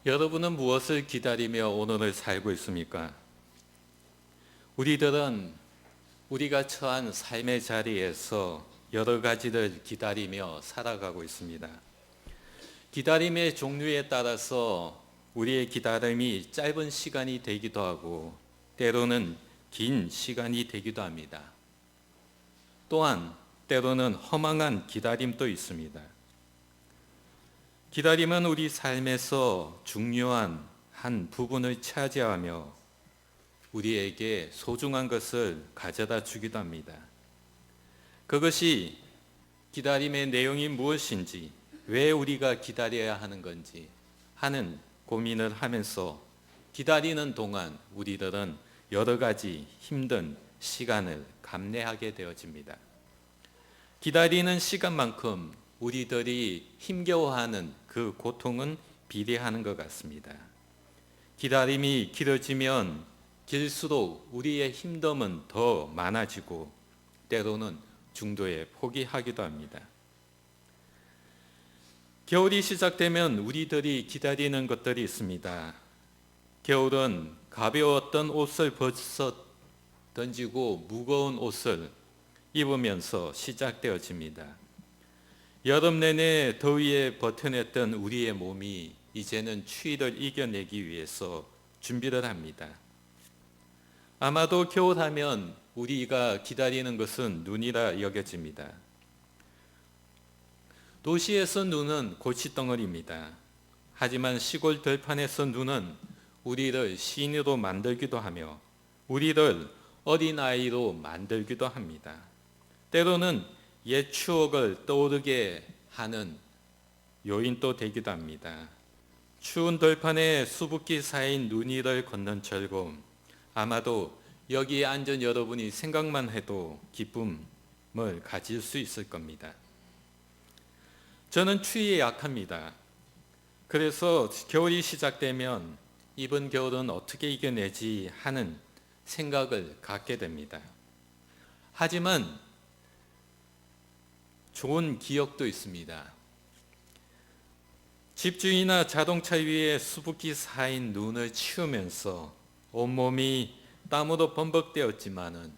여러분은 무엇을 기다리며 오늘을 살고 있습니까? 우리들은 우리가 처한 삶의 자리에서 여러 가지를 기다리며 살아가고 있습니다. 기다림의 종류에 따라서 우리의 기다림이 짧은 시간이 되기도 하고 때로는 긴 시간이 되기도 합니다. 또한 때로는 허망한 기다림도 있습니다. 기다림은 우리 삶에서 중요한 한 부분을 차지하며 우리에게 소중한 것을 가져다 주기도 합니다. 그것이 기다림의 내용이 무엇인지, 왜 우리가 기다려야 하는 건지 하는 고민을 하면서 기다리는 동안 우리들은 여러 가지 힘든 시간을 감내하게 되어집니다. 기다리는 시간만큼 우리들이 힘겨워하는 그 고통은 비례하는 것 같습니다. 기다림이 길어지면 길수록 우리의 힘듦은 더 많아지고 때로는 중도에 포기하기도 합니다. 겨울이 시작되면 우리들이 기다리는 것들이 있습니다. 겨울은 가벼웠던 옷을 벗어 던지고 무거운 옷을 입으면서 시작되어집니다. 여름 내내 더위에 버텨냈던 우리의 몸이 이제는 추위를 이겨내기 위해서 준비를 합니다. 아마도 겨울하면 우리가 기다리는 것은 눈이라 여겨집니다. 도시에서 눈은 골칫덩어리입니다. 하지만 시골 들판에서 눈은 우리를 시인으로 만들기도 하며 우리를 어린아이로 만들기도 합니다. 때로는 옛 추억을 떠오르게 하는 요인도 되기도 합니다. 추운 들판에 수북히 쌓인 눈 위를 걷는 즐거움, 아마도 여기에 앉은 여러분이 생각만 해도 기쁨을 가질 수 있을 겁니다. 저는 추위에 약합니다. 그래서 겨울이 시작되면 이번 겨울은 어떻게 이겨내지 하는 생각을 갖게 됩니다. 하지만 좋은 기억도 있습니다. 집주인이나 자동차 위에 수북히 쌓인 눈을 치우면서 온몸이 땀으로 범벅되었지만은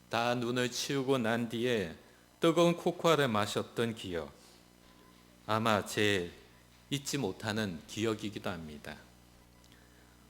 다 눈을 치우고 난 뒤에 뜨거운 코코아를 마셨던 기억, 아마 제 잊지 못하는 기억이기도 합니다.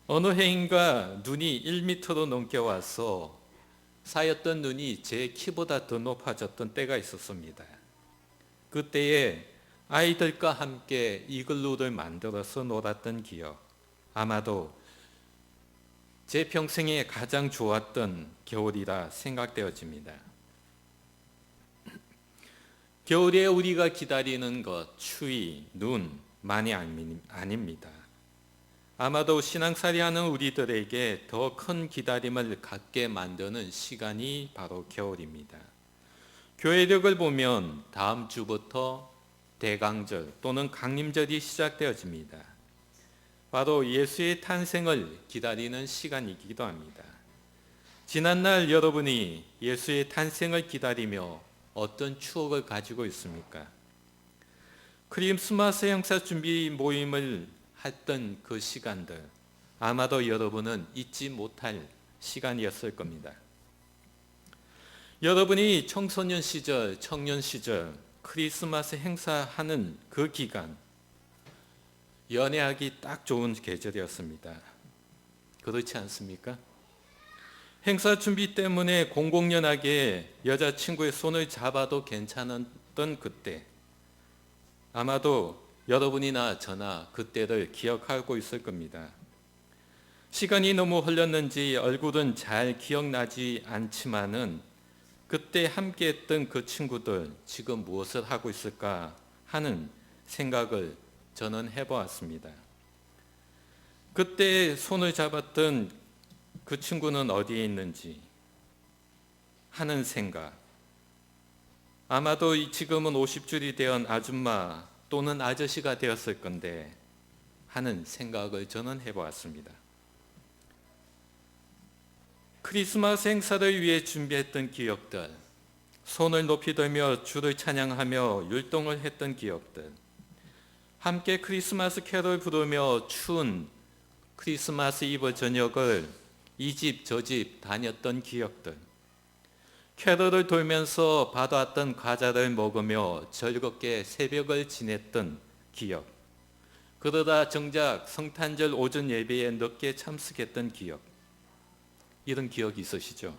어느 해인가 눈이 1m로 넘게 와서 쌓였던 눈이 제 키보다 더 높아졌던 때가 있었습니다. 그때에 아이들과 함께 이글루를 만들어서 놀았던 기억, 아마도 제 평생에 가장 좋았던 겨울이라 생각되어집니다. 겨울에 우리가 기다리는 것, 추위, 눈만이 아닙니다. 아마도 신앙살이 하는 우리들에게 더 큰 기다림을 갖게 만드는 시간이 바로 겨울입니다. 교회력을 보면 다음 주부터 대강절 또는 강림절이 시작되어집니다. 바로 예수의 탄생을 기다리는 시간이기도 합니다. 지난날 여러분이 예수의 탄생을 기다리며 어떤 추억을 가지고 있습니까? 크리스마스 행사 준비 모임을 했던 그 시간들, 아마도 여러분은 잊지 못할 시간이었을 겁니다. 여러분이 청소년 시절, 청년 시절, 크리스마스 행사하는 그 기간, 연애하기 딱 좋은 계절이었습니다. 그렇지 않습니까? 행사 준비 때문에 공공연하게 여자친구의 손을 잡아도 괜찮았던 그때, 아마도 여러분이나 저나 그때를 기억하고 있을 겁니다. 시간이 너무 흘렀는지 얼굴은 잘 기억나지 않지만은 그때 함께했던 그 친구들 지금 무엇을 하고 있을까 하는 생각을 저는 해보았습니다. 그때 손을 잡았던 그 친구는 어디에 있는지 하는 생각, 아마도 지금은 50줄이 된 아줌마 또는 아저씨가 되었을 건데 하는 생각을 저는 해보았습니다. 크리스마스 행사를 위해 준비했던 기억들, 손을 높이 들며 주를 찬양하며 율동을 했던 기억들, 함께 크리스마스 캐롤 부르며 추운 크리스마스 이브 저녁을 이 집 저 집 다녔던 기억들, 캐롤을 돌면서 받아왔던 과자를 먹으며 즐겁게 새벽을 지냈던 기억, 그러다 정작 성탄절 오전 예배에 늦게 참석했던 기억, 이런 기억이 있으시죠?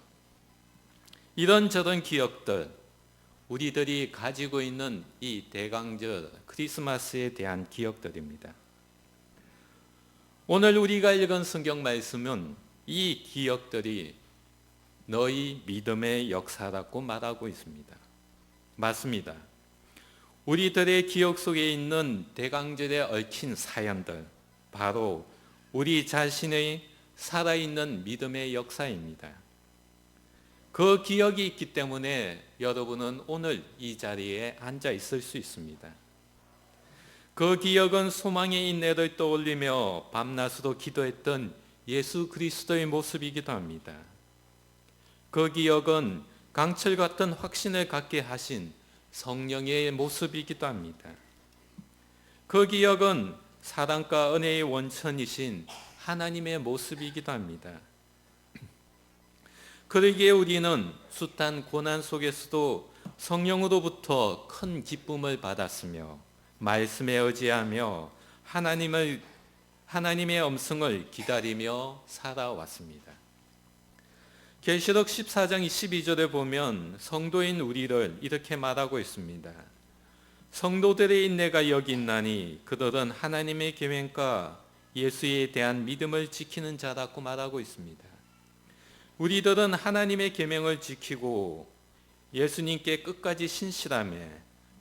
이런저런 기억들, 우리들이 가지고 있는 이 대강절 크리스마스에 대한 기억들입니다. 오늘 우리가 읽은 성경 말씀은 이 기억들이 너희 믿음의 역사라고 말하고 있습니다. 맞습니다. 우리들의 기억 속에 있는 대강절에 얽힌 사연들, 바로 우리 자신의 살아있는 믿음의 역사입니다. 그 기억이 있기 때문에 여러분은 오늘 이 자리에 앉아 있을 수 있습니다. 그 기억은 소망의 인내를 떠올리며 밤낮으로 기도했던 예수 그리스도의 모습이기도 합니다. 그 기억은 강철 같은 확신을 갖게 하신 성령의 모습이기도 합니다. 그 기억은 사랑과 은혜의 원천이신 하나님의 모습이기도 합니다. 그러기에 우리는 숱한 고난 속에서도 성령으로부터 큰 기쁨을 받았으며 말씀에 의지하며 하나님의 음성을 기다리며 살아왔습니다. 계시록 14장 22절에 보면 성도인 우리를 이렇게 말하고 있습니다. 성도들의 인내가 여기 있나니 그들은 하나님의 계명과 예수에 대한 믿음을 지키는 자라고 말하고 있습니다. 우리들은 하나님의 계명을 지키고 예수님께 끝까지 신실하며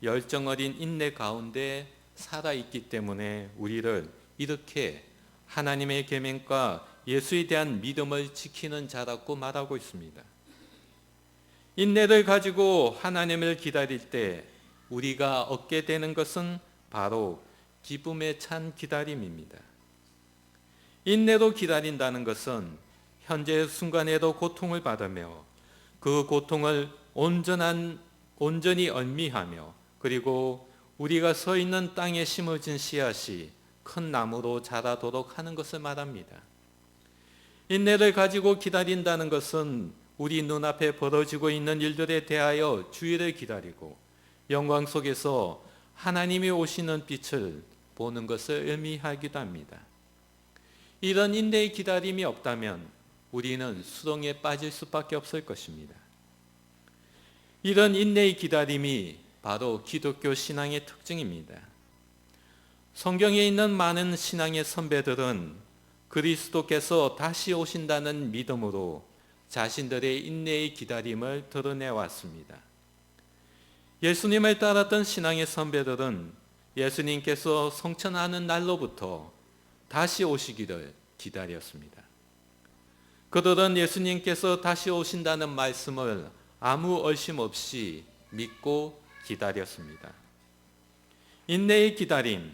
열정 어린 인내 가운데 살아있기 때문에 우리를 이렇게 하나님의 계명과 예수에 대한 믿음을 지키는 자라고 말하고 있습니다. 인내를 가지고 하나님을 기다릴 때 우리가 얻게 되는 것은 바로 기쁨에 찬 기다림입니다. 인내로 기다린다는 것은 현재 순간에도 고통을 받으며 그 고통을 온전히 음미하며 그리고 우리가 서 있는 땅에 심어진 씨앗이 큰 나무로 자라도록 하는 것을 말합니다. 인내를 가지고 기다린다는 것은 우리 눈앞에 벌어지고 있는 일들에 대하여 주의를 기다리고 영광 속에서 하나님이 오시는 빛을 보는 것을 의미하기도 합니다. 이런 인내의 기다림이 없다면 우리는 수렁에 빠질 수밖에 없을 것입니다. 이런 인내의 기다림이 바로 기독교 신앙의 특징입니다. 성경에 있는 많은 신앙의 선배들은 그리스도께서 다시 오신다는 믿음으로 자신들의 인내의 기다림을 드러내왔습니다. 예수님을 따랐던 신앙의 선배들은 예수님께서 성천하는 날로부터 다시 오시기를 기다렸습니다. 그들은 예수님께서 다시 오신다는 말씀을 아무 의심 없이 믿고 기다렸습니다. 인내의 기다림,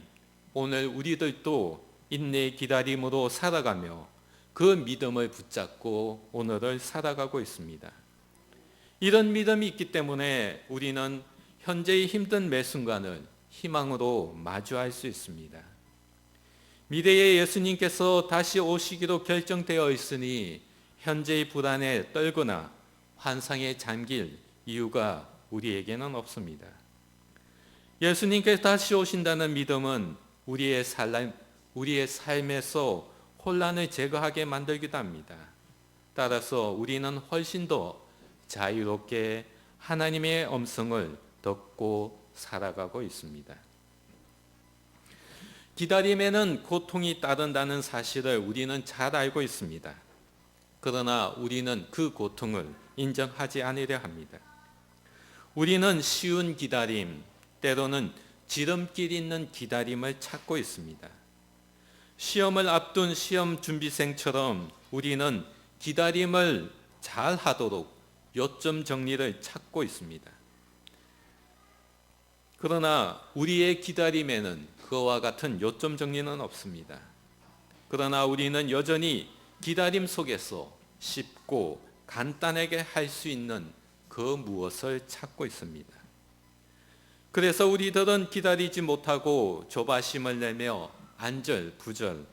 오늘 우리들도 인내의 기다림으로 살아가며 그 믿음을 붙잡고 오늘을 살아가고 있습니다. 이런 믿음이 있기 때문에 우리는 현재의 힘든 매 순간을 희망으로 마주할 수 있습니다. 미래에 예수님께서 다시 오시기로 결정되어 있으니 현재의 불안에 떨거나 환상에 잠길 이유가 우리에게는 없습니다. 예수님께서 다시 오신다는 믿음은 우리의 삶에서 혼란을 제거하게 만들기도 합니다. 따라서 우리는 훨씬 더 자유롭게 하나님의 음성을 듣고 살아가고 있습니다. 기다림에는 고통이 따른다는 사실을 우리는 잘 알고 있습니다. 그러나 우리는 그 고통을 인정하지 않으려 합니다. 우리는 쉬운 기다림, 때로는 지름길 있는 기다림을 찾고 있습니다. 시험을 앞둔 시험 준비생처럼 우리는 기다림을 잘 하도록 요점 정리를 찾고 있습니다. 그러나 우리의 기다림에는 그와 같은 요점 정리는 없습니다. 그러나 우리는 여전히 기다림 속에서 쉽고 간단하게 할 수 있는 그 무엇을 찾고 있습니다. 그래서 우리들은 기다리지 못하고 조바심을 내며 안절부절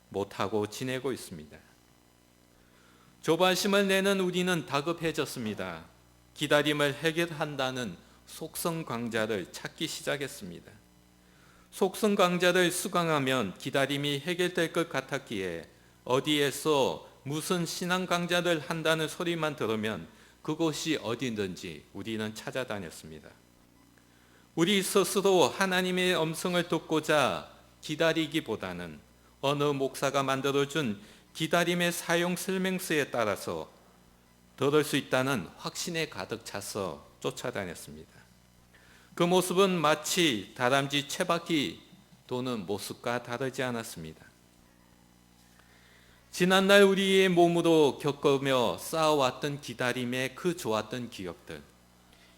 못하고 지내고 있습니다. 조바심을 내는 우리는 다급해졌습니다. 기다림을 해결한다는 속성 강자를 찾기 시작했습니다. 속성 강자를 수강하면 기다림이 해결될 것 같았기에 어디에서 무슨 신앙 강좌를 한다는 소리만 들으면 그곳이 어디든지 우리는 찾아다녔습니다. 우리 스스로 하나님의 음성을 듣고자 기다리기보다는 어느 목사가 만들어준 기다림의 사용 설명서에 따라서 들을 수 있다는 확신에 가득 차서 쫓아다녔습니다. 그 모습은 마치 다람쥐 쳇바퀴 도는 모습과 다르지 않았습니다. 지난날 우리의 몸으로 겪으며 쌓아왔던 기다림의 그 좋았던 기억들,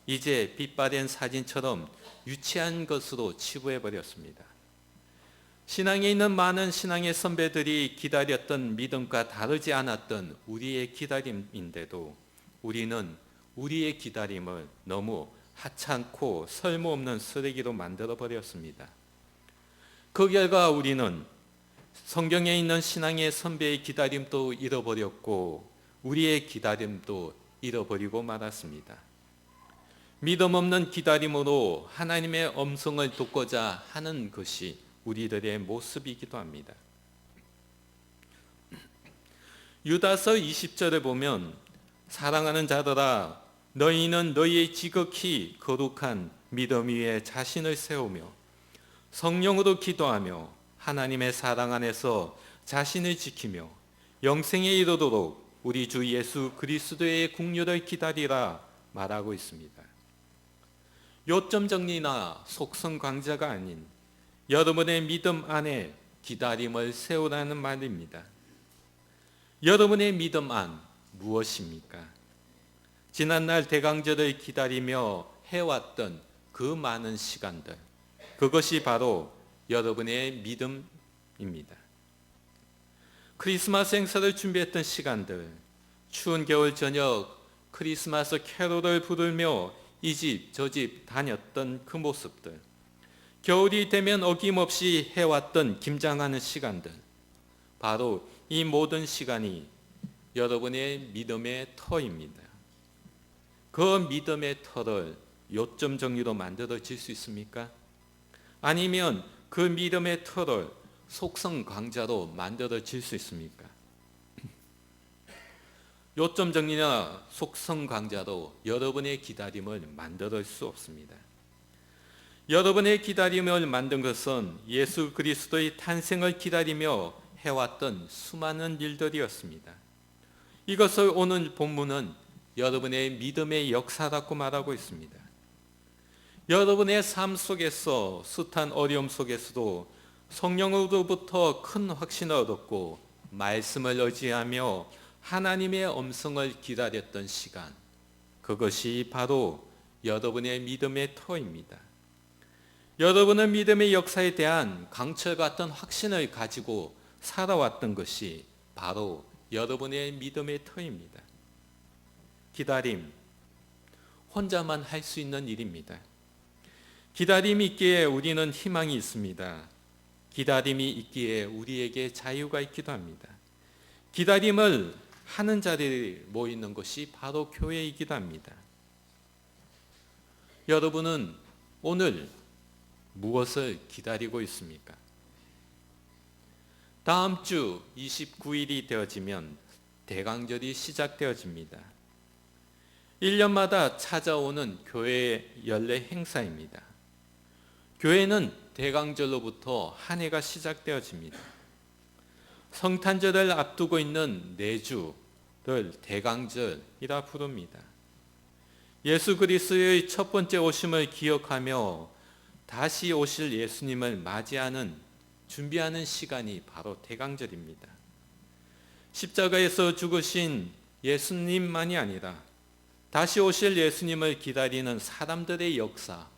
이제 빛바랜 사진처럼 유치한 것으로 치부해버렸습니다. 신앙에 있는 많은 신앙의 선배들이 기다렸던 믿음과 다르지 않았던 우리의 기다림인데도 우리는 우리의 기다림을 너무 하찮고 쓸모없는 쓰레기로 만들어버렸습니다. 그 결과 우리는 성경에 있는 신앙의 선배의 기다림도 잃어버렸고 우리의 기다림도 잃어버리고 말았습니다. 믿음 없는 기다림으로 하나님의 음성을 듣고자 하는 것이 우리들의 모습이기도 합니다. 유다서 20절에 보면 사랑하는 자들아 너희는 너희의 지극히 거룩한 믿음 위에 자신을 세우며 성령으로 기도하며 하나님의 사랑 안에서 자신을 지키며 영생에 이르도록 우리 주 예수 그리스도의 국류를 기다리라 말하고 있습니다. 요점 정리나 속성 강좌가 아닌 여러분의 믿음 안에 기다림을 세우라는 말입니다. 여러분의 믿음 안 무엇입니까? 지난날 대강절을 기다리며 해왔던 그 많은 시간들, 그것이 바로 여러분의 믿음입니다. 크리스마스 행사를 준비했던 시간들, 추운 겨울 저녁 크리스마스 캐롤을 부르며 이 집 저 집 다녔던 그 모습들, 겨울이 되면 어김없이 해왔던 김장하는 시간들, 바로 이 모든 시간이 여러분의 믿음의 터입니다. 그 믿음의 터를 요점 정리로 만들어질 수 있습니까? 아니면 그 믿음의 터를 속성 강좌로 만들어질 수 있습니까? 요점 정리나 속성 강좌로 여러분의 기다림을 만들 수 없습니다. 여러분의 기다림을 만든 것은 예수 그리스도의 탄생을 기다리며 해왔던 수많은 일들이었습니다. 이것을 오늘 본문은 여러분의 믿음의 역사라고 말하고 있습니다. 여러분의 삶 속에서 숱한 어려움 속에서도 성령으로부터 큰 확신을 얻었고 말씀을 의지하며 하나님의 음성을 기다렸던 시간, 그것이 바로 여러분의 믿음의 터입니다. 여러분은 믿음의 역사에 대한 강철 같은 확신을 가지고 살아왔던 것이 바로 여러분의 믿음의 터입니다. 기다림, 혼자만 할 수 있는 일입니다. 기다림이 있기에 우리는 희망이 있습니다. 기다림이 있기에 우리에게 자유가 있기도 합니다. 기다림을 하는 자리에 모이는 것이 바로 교회이기도 합니다. 여러분은 오늘 무엇을 기다리고 있습니까? 다음 주 29일이 되어지면 대강절이 시작되어집니다. 1년마다 찾아오는 교회의 연례 행사입니다. 교회는 대강절로부터 한 해가 시작되어집니다. 성탄절을 앞두고 있는 내주를 대강절이라 부릅니다. 예수 그리스도의 첫 번째 오심을 기억하며 다시 오실 예수님을 맞이하는 준비하는 시간이 바로 대강절입니다. 십자가에서 죽으신 예수님만이 아니라 다시 오실 예수님을 기다리는 사람들의 역사,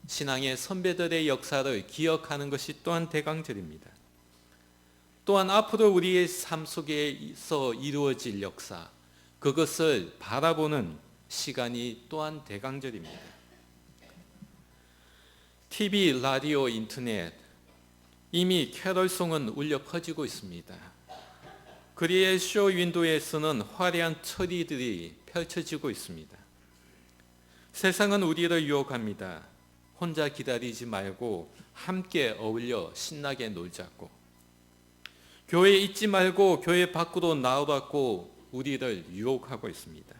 신앙의 선배들의 역사를 기억하는 것이 또한 대강절입니다. 또한 앞으로 우리의 삶 속에서 이루어질 역사, 그것을 바라보는 시간이 또한 대강절입니다. TV, 라디오, 인터넷 이미 캐럴송은 울려 퍼지고 있습니다. 거리의 쇼 윈도우에서는 화려한 처리들이 펼쳐지고 있습니다. 세상은 우리를 유혹합니다. 혼자 기다리지 말고 함께 어울려 신나게 놀자고. 교회에 있지 말고 교회 밖으로 나오라고 우리를 유혹하고 있습니다.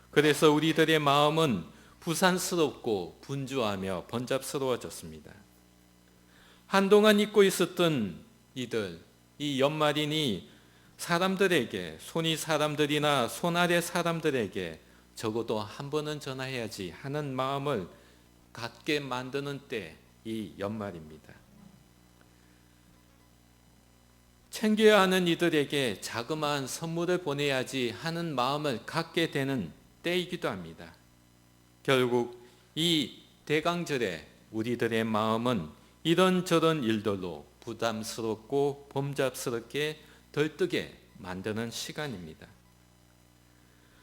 그래서 우리들의 마음은 부산스럽고 분주하며 번잡스러워졌습니다. 한동안 잊고 있었던 이 연말이니 사람들에게, 손이 사람들이나 손 아래 사람들에게 적어도 한 번은 전화해야지 하는 마음을 갖게 만드는 때 이 연말입니다. 챙겨야 하는 이들에게 자그마한 선물을 보내야지 하는 마음을 갖게 되는 때이기도 합니다. 결국 이 대강절에 우리들의 마음은 이런저런 일들로 부담스럽고 범잡스럽게 들뜨게 만드는 시간입니다.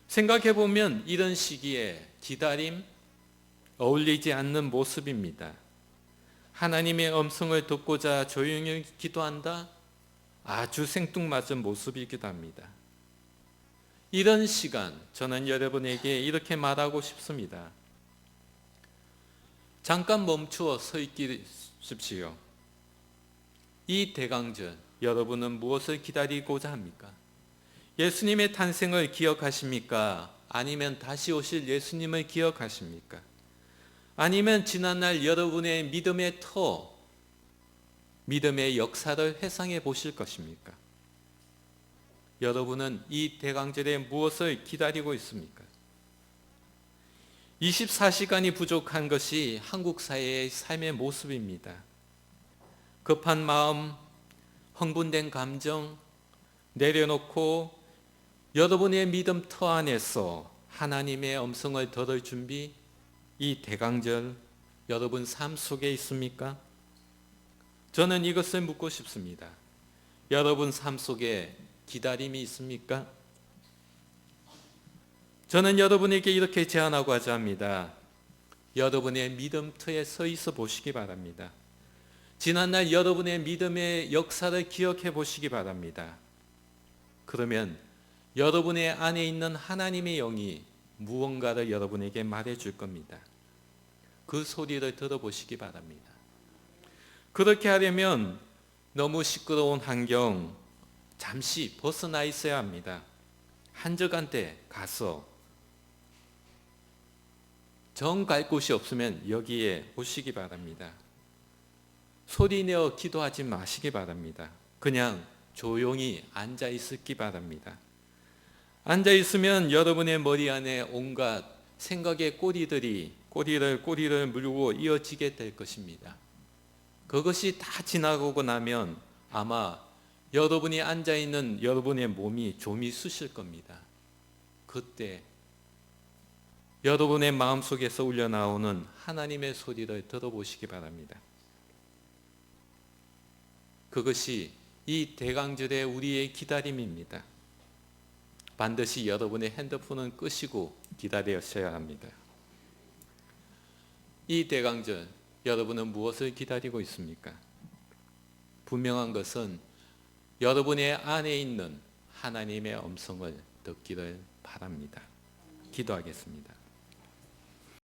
생각해보면 이런 시기에 기다림, 어울리지 않는 모습입니다. 하나님의 음성을 듣고자 조용히 기도한다? 아주 생뚱맞은 모습이기도 합니다. 이런 시간, 저는 여러분에게 이렇게 말하고 싶습니다. 잠깐 멈추어 서 있으십시오. 이 대강절, 여러분은 무엇을 기다리고자 합니까? 예수님의 탄생을 기억하십니까? 아니면 다시 오실 예수님을 기억하십니까? 아니면 지난날 여러분의 믿음의 터, 믿음의 역사를 회상해 보실 것입니까? 여러분은 이 대강절에 무엇을 기다리고 있습니까? 24시간이 부족한 것이 한국 사회의 삶의 모습입니다. 급한 마음, 흥분된 감정 내려놓고 여러분의 믿음 터 안에서 하나님의 음성을 들을 준비, 이 대강절 여러분 삶 속에 있습니까? 저는 이것을 묻고 싶습니다. 여러분 삶 속에 기다림이 있습니까? 저는 여러분에게 이렇게 제안하고자 합니다. 여러분의 믿음터에 서 있어 보시기 바랍니다. 지난날 여러분의 믿음의 역사를 기억해 보시기 바랍니다. 그러면 여러분의 안에 있는 하나님의 영이 무언가를 여러분에게 말해줄 겁니다. 그 소리를 들어보시기 바랍니다. 그렇게 하려면 너무 시끄러운 환경 잠시 벗어나 있어야 합니다. 한적한 데 가서 정 갈 곳이 없으면 여기에 오시기 바랍니다. 소리내어 기도하지 마시기 바랍니다. 그냥 조용히 앉아 있기 바랍니다. 앉아 있으면 여러분의 머리 안에 온갖 생각의 꼬리를 물고 이어지게 될 것입니다. 그것이 다 지나가고 나면 아마 여러분이 앉아 있는 여러분의 몸이 좀이 쑤실 겁니다. 그때 여러분의 마음속에서 울려나오는 하나님의 소리를 들어보시기 바랍니다. 그것이 이 대강절의 우리의 기다림입니다. 반드시 여러분의 핸드폰은 끄시고 기다리셔야 합니다. 이 대강절 여러분은 무엇을 기다리고 있습니까? 분명한 것은 여러분의 안에 있는 하나님의 음성을 듣기를 바랍니다. 기도하겠습니다.